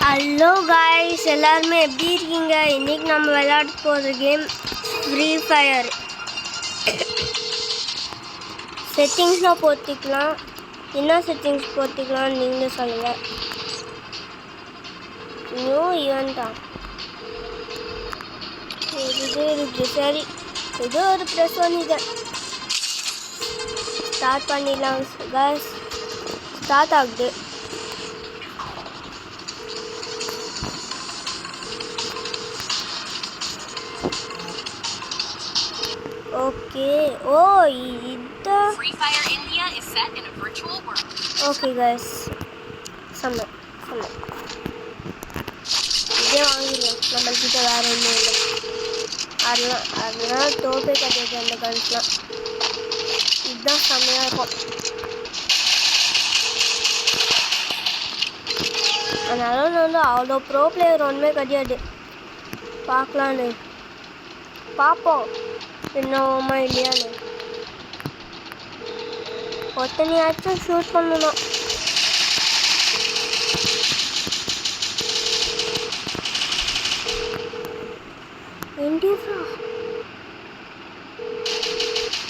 Hello guys, எல்லாருமே எப்படி இருக்கீங்க? இன்றைக்கி நம்ம விளையாட போகிற கேம் ஃப்ரீ ஃபயர். செட்டிங்ஸ்லாம் போத்திக்கலாம். என்ன செட்டிங்ஸ் போத்திக்கலாம் நீங்களே சொல்லுங்கள். நியூ ஈவெண்ட்டா? இது இருக்குது. சரி, இது ஒரு ப்ரெஸ் பண்ணிட்டேன். ஸ்டார்ட் பண்ணிடலாம் காய்ஸ். ஸ்டார்ட் ஆகுது. Okay. Oh, the Free Fire India is set in a virtual world. Okay, guys. Some. இதே வாங்கிடலாம். நம்மள்கிட்ட வேற ஒன்றும் இல்லை. அதெல்லாம் தோப்பே கிடையாது. அந்த கன்ஸ்லாம் இதுதான் செம்மையாக இருக்கும். அதனால வந்து அவ்வளோ ப்ரோ பிளேயர் ஒன்றுமே கிடையாது. பார்க்கலான்னு பார்ப்போம் என்னமா இல்லையான்னு. ஒத்தனையாச்சும் ஷூட் பண்ணணும்.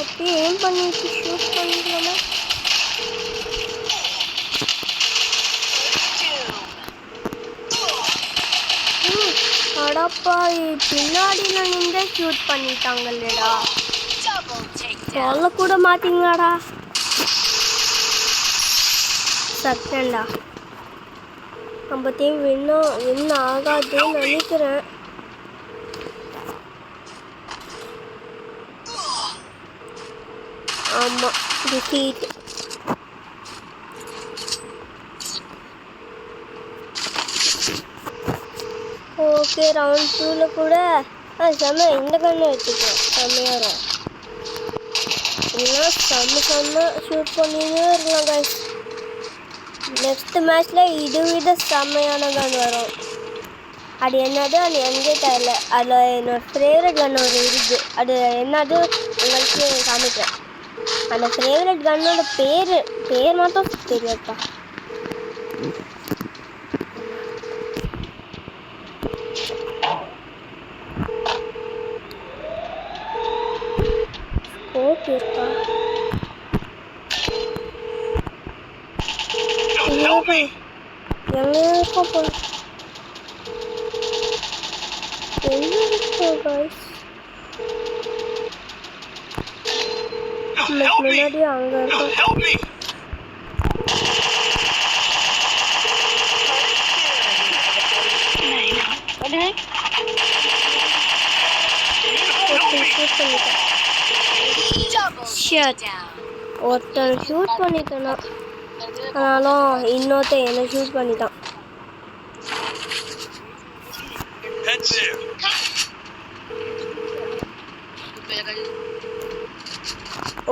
அப்படியே ஏம் பண்ணிட்டு ஷூட் பண்ணிக்கலாமா? அடப்பா, பின்னாடியில நின்று ஷூட் பண்ணிட்டாங்கல்லடா. சொல்ல கூட மாட்டீங்களாடா. சத்தண்டா. நம்ம டீம் வின் ஆகாதுன்னு நினைக்கிறேன். ஆமாம், டிஃபீட். ஓகே, ரவுண்ட் 2ல் கூட செம்ம இந்த கண்ணை வச்சுக்கலாம். செம்மையாக வரும். இல்லைனா செம்ம ஷூட் பண்ணினே இருக்கலாம் guys. நெக்ஸ்ட் மேட்ச்சில் இது விட செம்மையான கன் வரும். அது என்னது அது எனக்கே தெரியல. அதில் என்னோட ஃபேவரட் கன் ஒரு இருக்குது. அது என்னது உங்களுக்கு காமிக்கிறேன். அந்த ஃபேவரட் கன்னோட பேர் மட்டும் தெரியாதுப்பா. ஓகே இருக்கா? எங்கே இருக்கா போய் எங்கே இருக்கா guys? முன்னாடி அங்கே இருக்கா. ஒருத்தன் ஷூட் பண்ணிட்டானா, ஆனாலும் இன்னொருத்தன் என்ன ஷூட் பண்ணிட்டான்.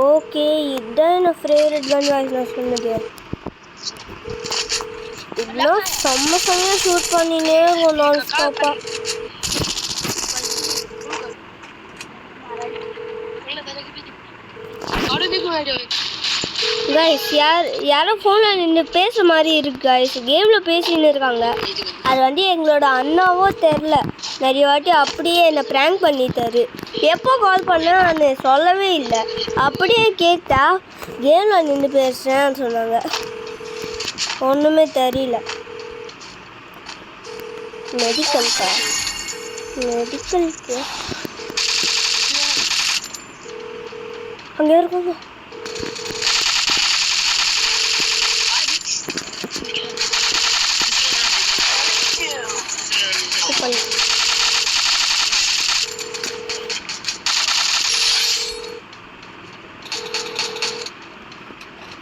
ஓகே, இதுதான் என்ன ஃபேவரட் கன் வாய்ஸ். நான் சொன்னது இதெல்லாம் செம்மையாக ஷூட் பண்ணினே நான் ஸ்டாப்பா. கைஸ், யாரோ ஃபோனில் நின்று பேசுகிற மாதிரி இருக்கு கைஸ். கேமில் பேசின்னு இருக்காங்க. அது வந்து எங்களோட அண்ணாவோ தெரில. நிறைய வாட்டி அப்படியே என்னை ப்ராங்க் பண்ணிட்டாரு. எப்போ கால் பண்ணேன் நான் சொல்லவே இல்லை. அப்படியே கேட்டா கேமில் நின்று பேசுகிறேன்னு சொன்னாங்க. ஒன்றுமே தெரியல. மெடிக்கலுக்கு அங்கே இருக்காங்க.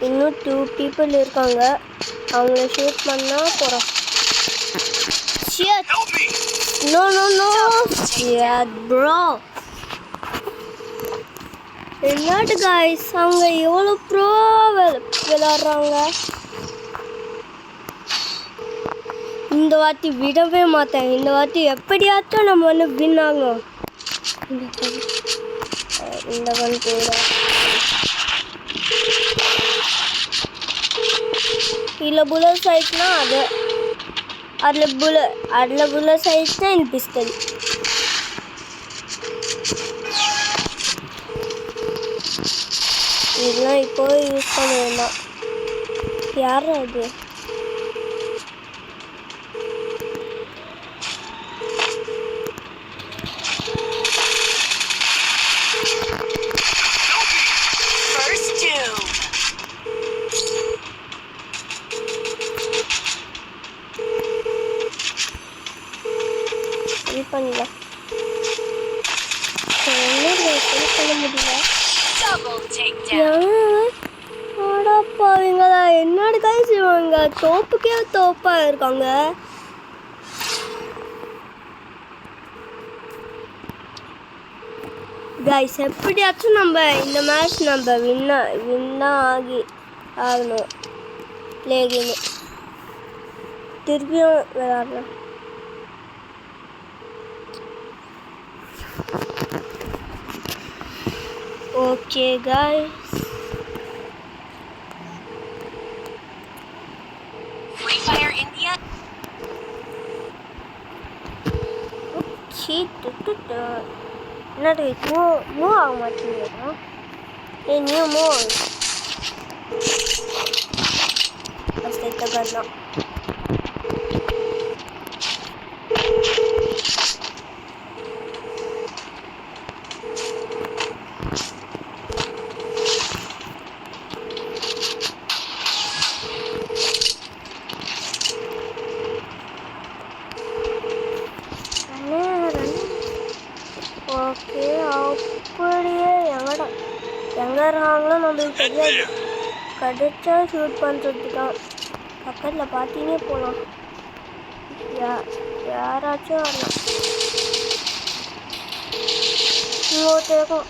இன்னும் 2 people இருக்காங்க. அவங்கள ஷூட் பண்ணால் போகிறோம். No bro. என்னட்டு காய்ஸ், அவங்க எவ்வளோ ப்ரோ விளாட்றாங்க. இந்த வாட்டி விடவே மாட்டேன். இந்த வாட்டி எப்படியாச்சும் நம்ம வந்து வின் ஆகும். இந்த கன் கூட இல்லை புல்லட் சைட்னா அது அதில் புல்லட் சைஸ் தான் இந்த பிஸ்டல். இதெல்லாம் இப்போ யூஸ் பண்ண வேண்டாம். யார் அது? இது பண்ணல பண்ண முடியல. ஆடாப்பாவீங்களா? என்னோட கை செய்வாங்க. தோப்புக்கே தோப்பா இருக்காங்க. கைஸ் எப்படியாச்சும் நம்ம இந்த மேட்ச் நம்ம வின்னா ஆகணும். ப்ளே கேமு திருப்பியும் விளையாடலாம். Okay guys, Free Fire India. என்னது மூவ் ஆக மாட்டேங்குதா? நியூ மூவ் ஃபஸ்ட் எடுத்துக்கலாம். ஓகே, அப்படியே எங்கே இருக்காங்களோ நம்மளுக்கு தெரியாது. கிடைச்சா ஷூட் பண்ணுறது தான். பக்கத்தில் பார்த்தீங்கன்னா போகலாம். யாராச்சும் வரலாம். ஒருத்தருக்கும்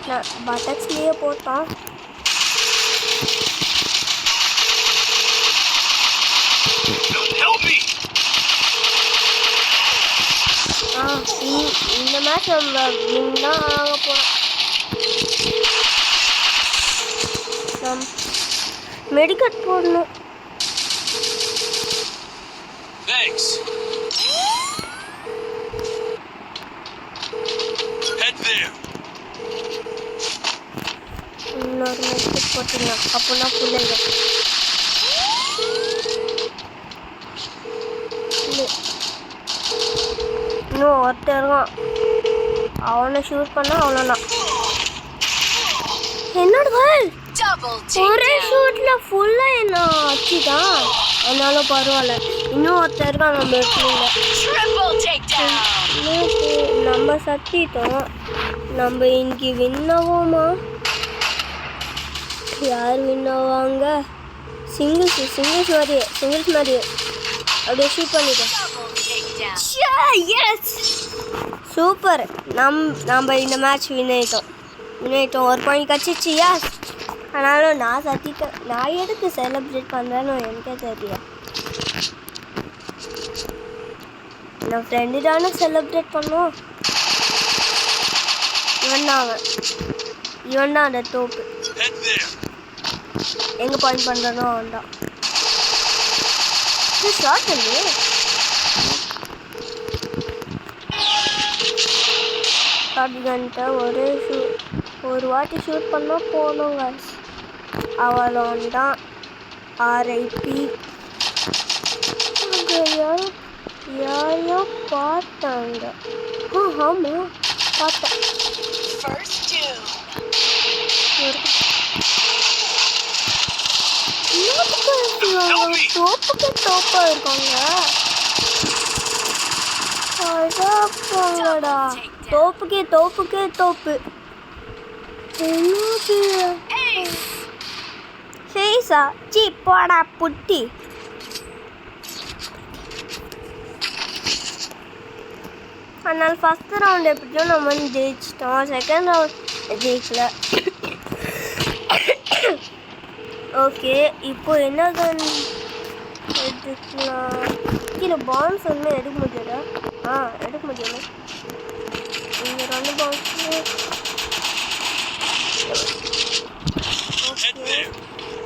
அங்கே பட்டக்ஸ்லேயே போட்டான். இந்த மேட்ச் நம்ம வின் தான் ஆக போகிறோம். நம் மெடிக்கட் போடணும். இன்னொரு மெடிக்கட் போட்டுங்க, அப்போனா பிள்ளைங்க இன்னும் ஒருத்தருவான். அவனை ஷூட் பண்ணா அவ்வளோதான். என்னோட ஒரே ஷூட்ல ஃபுல்லா என்ன அச்சுதான். அதனால பரவாயில்ல. இன்னும் ஒருத்தர் இருக்கான் நம்ம இடத்துல. நம்ம சத்திட்டோம். நம்ம இன்னைக்கு வின்னாவோமா? யார் வின்னாவாங்க? சிங்கிள்ஸ் மாதிரியே அப்படியே ஷூட் பண்ணிட்டோம். Yes, super. நம்ம இந்த மேட்ச் வின் ஆயிட்டோம். ஒரு பாயிண்ட் கிடச்சிச்சு. எஸ், ஆனாலும் நான் சத்திட்டேன். நான் எதுக்கு செலிப்ரேட் பண்ணுறேன்னு எனக்கே தெரியும். என் ஃப்ரெண்டு தானே செலிப்ரேட் பண்ணுவோம். இவன் தான் அந்த தோப்பு. எங்கே பாயிண்ட் பண்ணுறனோ அவன் தான். ஷார்ட் இல்லையே. ஷார்ட்கன்ட்ட ஒரு வாட்டி ஷூட் பண்ணால் போகணும் காய்ஸ். அவளோன் தான் ஆர்ஐபி. யாரையோ பார்த்தாங்க. ஆமாம் பார்த்தேன். தோப்பா இருக்காங்க. போங்கடா. தோப்புக்கே தோப்பு. ஃபேஸா சீ போடா புட்டி. அதனால ஃபஸ்ட் ரவுண்ட் எப்படியோ நம்ம ஜெயிச்சிட்டோம். Second round ஜெயிக்கல. ஓகே, இப்போ என்ன கன் எடுத்துக்கலாம்? கீழே பால்ஸ் ஒன்றும் எடுக்க முடியாதா? எடுக்க முடியாது. இந்த 2 பாக்ஸ் Head there.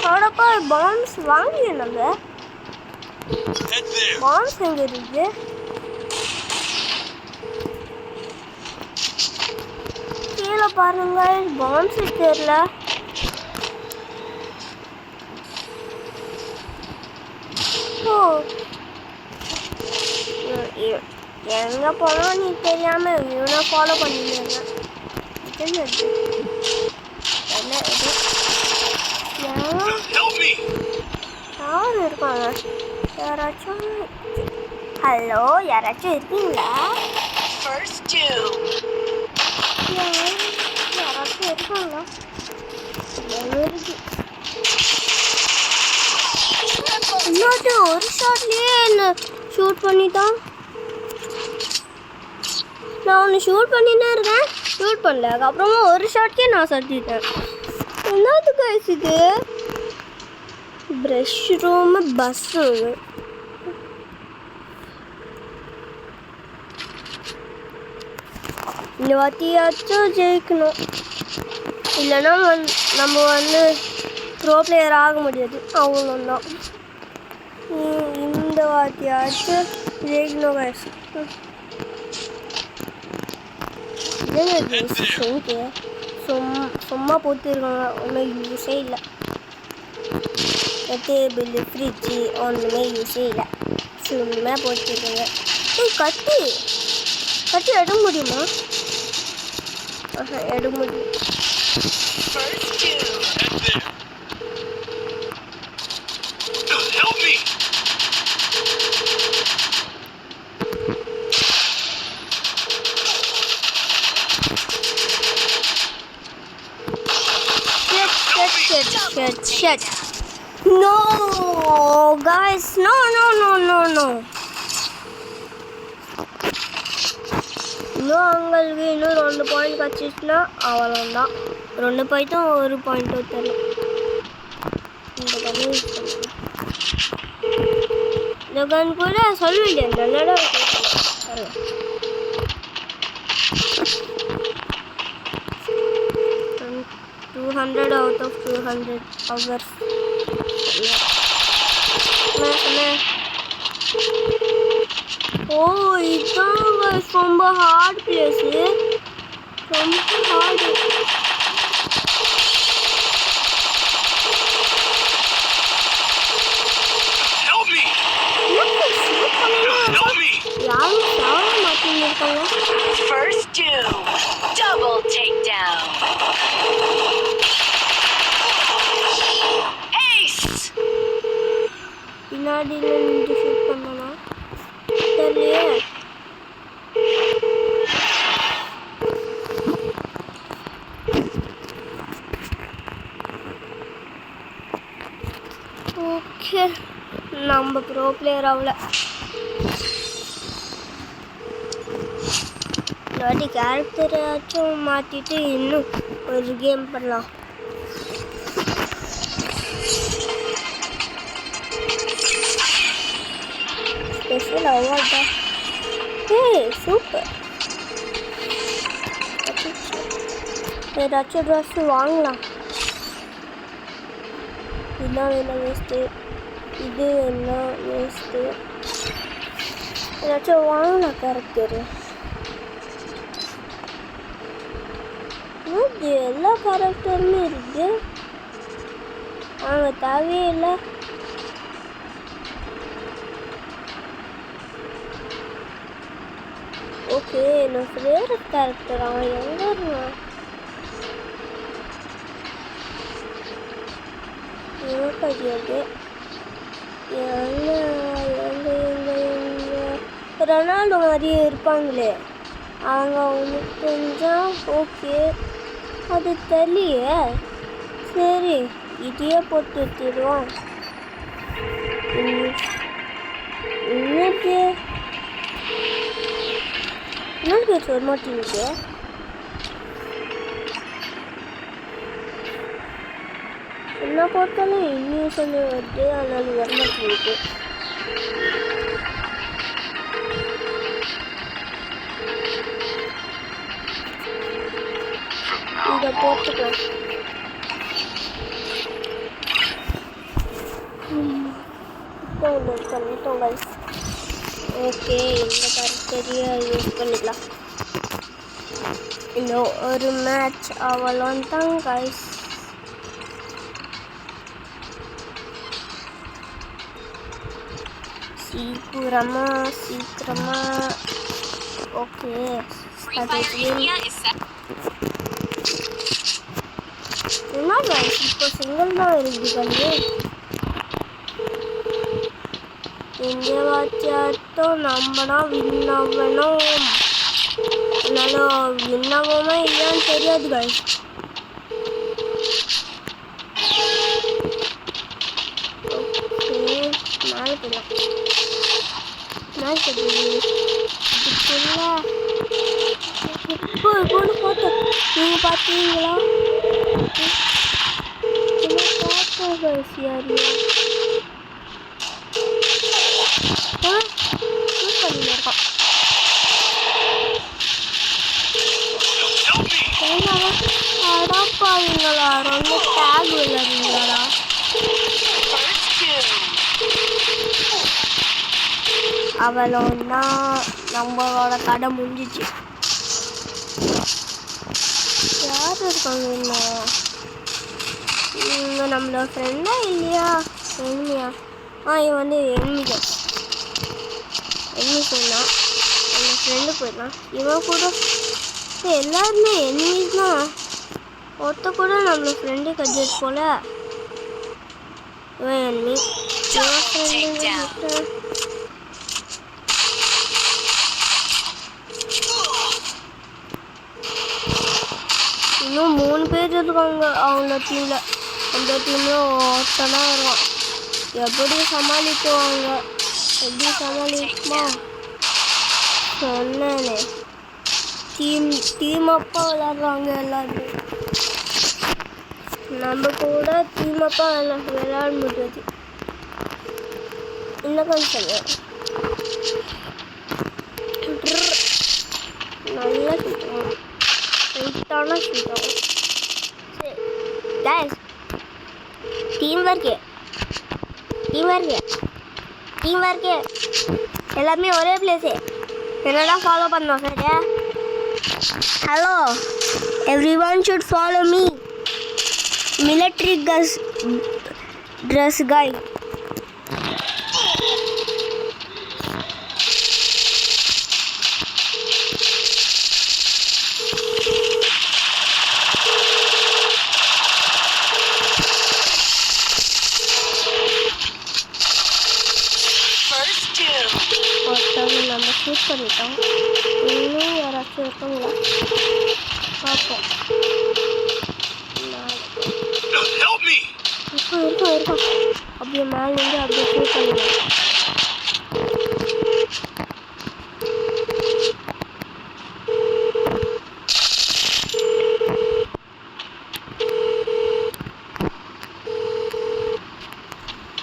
அடப்பா பாம்ஸ் வாங்கிய நம்ம Head there. பாம்ஸ் எங்க இருக்கு கீழே பாருங்க பாம்ஸ் தெரியல ஓ எங்க போனோம் நீ தெரியாம இவனை ஃபாலோ பண்ணிடுங்க என்ன இது Help me. யாரும் இருக்காங்க யாராச்சும் ஹலோ யாராச்சும் இருக்கீங்களா First two. யாராச்சும் இருக்காங்களா இன்னொரு ஒரு ஷாட்லயே என்ன ஷூட் பண்ணிட்டான் நான் ஒன்று ஷூட் பண்ணினே இருக்கேன் ஷூட் பண்ணல அதுக்கப்புறமா ஒரு ஷாட்கே நான் சட்டிட்டேன் என்னது கைஸ் இது ப்ரஷ் ரூமு பஸ்ஸு இந்த வாட்டியாச்சும் ஜெயிக்கணும் இல்லைன்னா நம்ம ப்ரோ பிளேயர் ஆக முடியாது அவ்வளோதான் இந்த வாட்டியாச்சும் ஜெயிக்கணும் கைஸ் சும்மா போட்டுருக்காங்க ஒன்றும் யூஸே இல்லை டேபிள் ஃப்ரிட்ஜு ஒன்றுமே யூஸே இல்லை சும்மா போட்டுருக்காங்க கட்டி கட்டி எடுக்க முடியுமா எடுக்க முடியும் First two. Head there. Help me. Shit. No, guys, no. இன்னும் அவங்களுக்கு இன்னும் 2 பாயிண்ட் கிடச்சிச்சுன்னா அவ்வளோதான் 2 பாயிண்ட்டும் 1 பாயிண்ட்டும் தரல இந்த கன் யூஸ் பண்ணுறேன் இந்த கன் கூட சொல்லுவேன் நல்லடா தரேன் 200 out of 200 hours. Oh, it's ரொம்ப hard place. ரொம்ப hard. Help me. Help me. யாரும் சாவ மாட்டேங்கிறாங்க. First two. Double takedown. Ace. பின்னாடில நின்று ஷூட் பண்ணலாம் தெரியலையே ஓகே நம்ம ப்ரோ பிளேயர் ஆகல இல்லாட்டி கேரக்டராச்சும் மாற்றிட்டு இன்னும் ஒரு கேம் பண்ணலாம் ஸ்பெஷல் அவார்டா சூப்பர் ஏதாச்சும் ட்ரெஸ் வாங்கலாம் இதுதான் வேணும் வேஸ்ட்டு இது என்ன வேஸ்ட்டு ஏதாச்சும் வாங்கலாம் கேரக்டரு எல்லா கேரக்டருமே இருக்குது அவங்க தேவையே இல்லை ஓகே நான் ஃபேவரட் கேரக்டர் அவன் எங்கே இருந்தான் தெரியாது ரொனால்டோ மாதிரியே இருப்பாங்களே அவங்க அவனுக்கு தெரிஞ்சால் ஓகே அது தெரியலையே சரி இதையே போட்டு வச்சிடுவோம் இன்னைக்கு இன்னொரு பேச்சு வர மாட்டேங்குது என்ன போட்டாலும் இன்னும் சொல்லி வருது அதனால வர மாட்டேங்குது இதை போட்டுக்கலாம். இப்போ ஒன்று பண்ணிட்டோம் கைஸ். ஓகே, இந்த கருத்தறியை யூஸ் பண்ணிக்கலாம். இந்த ஒரு மேட்ச் அவ்வளோதான் கைஸ். சீக்கிரமா ஓகே என்ன கைஸ், இப்போ சிங்கிள் தான் இருக்குது கல்வி. இந்த வாட்சாட்டும் நம்மனா வின் ஆகணும். அதனால வின் ஆகாம இல்லைன்னு தெரியாது கைஸ். ஓகே, மேலே போயிடலாம். மேட்ச் இப்போ போட்டு நீங்கள் பார்த்தீங்களா? பார்த்தா கைஸ் யாரு பண்ணியிருக்கான். அடாப்பாவீங்களா? ரொம்ப டேக் விளையாடுங்களா? அவளோன்னா நம்மளோட கடை முடிஞ்சிச்சு. யார் இருக்காங்க இன்னும்? இவங்க நம்மளோட ஃப்ரெண்டா இல்லையா எனிமியா? இவன் வந்து எனிமி சொன்னான். நம்ம ஃப்ரெண்டு போயிடலாம். இவன் கூட எல்லாருமே எனிமிஸ் தான். ஒருத்த கூட நம்மளோட ஃப்ரெண்டு கஜெட் போல. இவன் எனிமி. இவன் ஃப்ரெண்டு இன்னும் 3 பேர் இருக்காங்க அவங்க டீமில். அந்த டீமில் ஒருத்தனா வருவான். எப்படி சமாளிக்குவாங்க? எப்படி சமாளிக்குமா? சொன்னேனே, டீம் அப்பா விளாட்றாங்க எல்லாருமே. நம்ம கூட டீம் அப்பா விளையாட முடியாது. இன்னும் கொஞ்சம் நல்லா சுற்றுவோம். ரைட்டான சுற்றுவோம். சரி கைஸ், டீம் ஒர்க்கு எல்லாமே ஒரே பிளேஸு. என்னடா ஃபாலோ பண்ணோம் சரியா? Hello everyone should follow me. Military dress guy. ஒருத்தவங்க நம்ம ஷூட் பண்ணிட்டோம். இன்னும் யாராச்சும் இருக்காங்களா பார்ப்போம். இருக்கும் அப்படியே மேலேருந்து அப்படியே ஷூட் பண்ணிடலாம்.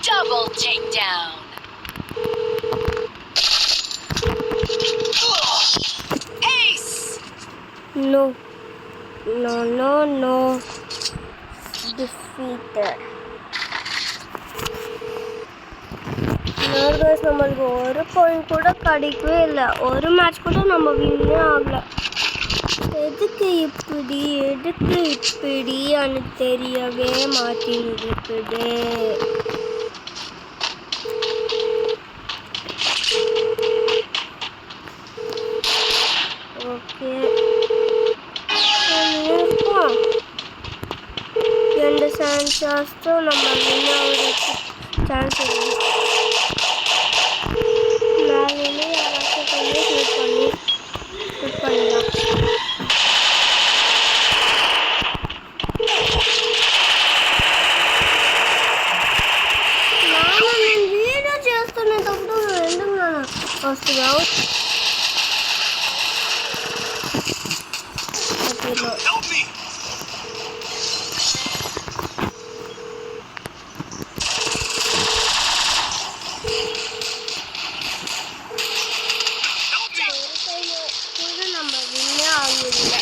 Double takedown. Ace. No. Defeated. நம்மளுக்கு ஒரு பாயிண்ட் கூட கிடைக்கவே இல்லை. ஒரு மேட்ச் கூட நம்ம வின்னே ஆகல. எதுக்கு இப்படின்னு தெரியவே மாட்டேங்குது. ஓகே, இருக்கும் 2 சான்ஸும் நம்ம வின்னாகிறதுக்கு சான்ஸ் இருக்குது. மேலே யாராச்சும் பண்ணி ஷூட் பண்ணலாம். నేను వీడియో చేస్తున్నప్పుడు ఎందుకు వస్తున్నావు? Help me! நம்ம வின்னே ஆகுதில்லை.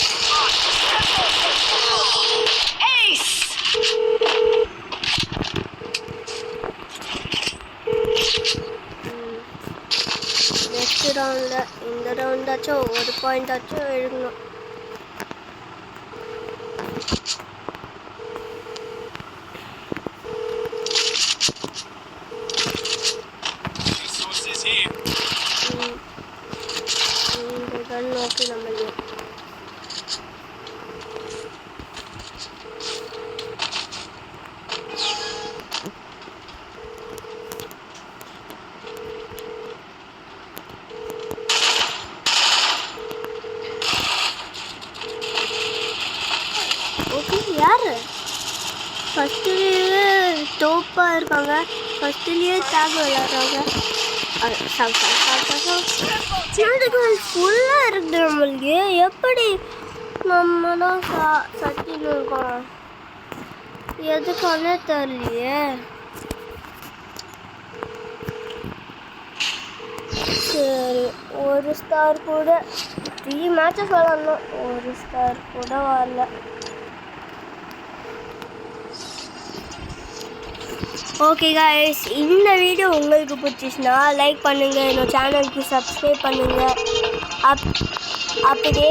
ஆச்சும் ஒரு பாயிண்ட் ஆச்சும் எழுதணும். Resources here. இந்த கன் நோக்கி நம்மளுக்கு ஓகே. யாரு ஃபஸ்ட்டுலேயே டோப்பாக இருக்காங்க, ஃபஸ்ட்டுலேயே டேக் விளையாடுறாங்க. ஃபுல்லாக இருக்குது நம்மளுக்கு. எப்படி நம்ம தான் சட்டின்னு இருக்கோம், எதுக்கானே தெரியலையே. சரி, ஒரு ஸ்டார் கூட 3 மேட்சஸ் விளாட்ணும், ஒரு ஸ்டார் கூட வரல. ஓகே காய்ஸ், இந்த வீடியோ உங்களுக்கு பிடிச்சிச்சுன்னா லைக் பண்ணுங்கள், என்னோட சேனலுக்கு சப்ஸ்கிரைப் பண்ணுங்கள். அப்படியே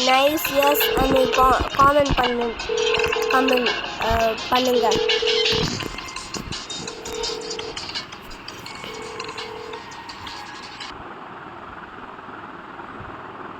நைஸ் எஸ் அந்த காமெண்ட் பண்ணுங்கள்.